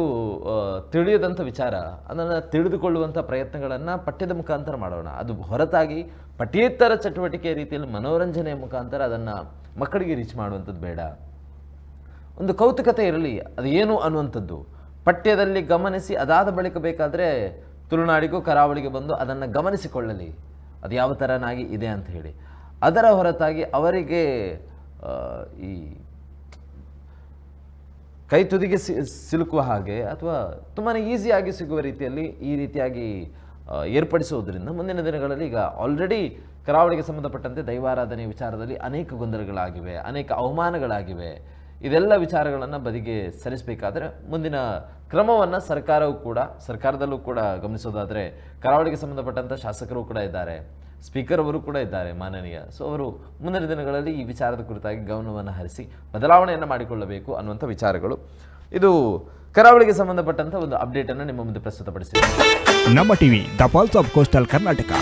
ತಿಳಿಯದಂಥ ವಿಚಾರ ಅದನ್ನು ತಿಳಿದುಕೊಳ್ಳುವಂಥ ಪ್ರಯತ್ನಗಳನ್ನು ಪಠ್ಯದ ಮುಖಾಂತರ ಮಾಡೋಣ. ಅದು ಹೊರತಾಗಿ ಪಠ್ಯೇತರ ಚಟುವಟಿಕೆಯ ರೀತಿಯಲ್ಲಿ ಮನೋರಂಜನೆಯ ಮುಖಾಂತರ ಅದನ್ನು ಮಕ್ಕಳಿಗೆ ರೀಚ್ ಮಾಡುವಂಥದ್ದು ಬೇಡ. ಒಂದು ಕೌತುಕತೆ ಇರಲಿ, ಅದು ಏನು ಅನ್ನುವಂಥದ್ದು ಪಠ್ಯದಲ್ಲಿ ಗಮನಿಸಿ, ಅದಾದ ಬಳಿಕ ಬೇಕಾದರೆ ತುಳುನಾಡಿಗೂ ಕರಾವಳಿಗೆ ಬಂದು ಅದನ್ನು ಗಮನಿಸಿಕೊಳ್ಳಲಿ, ಅದು ಯಾವ ಥರನಾಗಿ ಇದೆ ಅಂತ ಹೇಳಿ. ಅದರ ಹೊರತಾಗಿ ಅವರಿಗೆ ಈ ಕೈ ತುದಿಗೆ ಸಿಲುಕುವ ಹಾಗೆ ಅಥವಾ ತುಂಬಾ ಈಸಿಯಾಗಿ ಸಿಗುವ ರೀತಿಯಲ್ಲಿ ಈ ರೀತಿಯಾಗಿ ಏರ್ಪಡಿಸುವುದರಿಂದ ಮುಂದಿನ ದಿನಗಳಲ್ಲಿ ಈಗ ಆಲ್ರೆಡಿ ಕರಾವಳಿಗೆ ಸಂಬಂಧಪಟ್ಟಂತೆ ದೈವಾರಾಧನೆ ವಿಚಾರದಲ್ಲಿ ಅನೇಕ ಗೊಂದಲಗಳಾಗಿವೆ, ಅನೇಕ ಅವಮಾನಗಳಾಗಿವೆ. ಇದೆಲ್ಲ ವಿಚಾರಗಳನ್ನು ಬದಿಗೆ ಸರಿಸಬೇಕಾದ್ರೆ ಮುಂದಿನ ಕ್ರಮವನ್ನು ಸರ್ಕಾರದಲ್ಲೂ ಕೂಡ ಗಮನಿಸೋದಾದರೆ ಕರಾವಳಿಗೆ ಸಂಬಂಧಪಟ್ಟಂಥ ಶಾಸಕರು ಕೂಡ ಇದ್ದಾರೆ, ಸ್ಪೀಕರ್ ಅವರು ಕೂಡ ಇದ್ದಾರೆ ಮಾನನೀಯ. ಸೊ ಅವರು ಮುಂದಿನ ದಿನಗಳಲ್ಲಿ ಈ ವಿಚಾರದ ಕುರಿತಾಗಿ ಗಮನವನ್ನು ಹರಿಸಿ ಬದಲಾವಣೆಯನ್ನು ಮಾಡಿಕೊಳ್ಳಬೇಕು ಅನ್ನುವಂಥ ವಿಚಾರಗಳು. ಇದು ಕರಾವಳಿಗೆ ಸಂಬಂಧಪಟ್ಟಂಥ ಒಂದು ಅಪ್ಡೇಟನ್ನು ನಿಮ್ಮ ಮುಂದೆ ಪ್ರಸ್ತುತಪಡಿಸಿದೆ. ನಮ್ಮ TV the pulse of coastal Karnataka.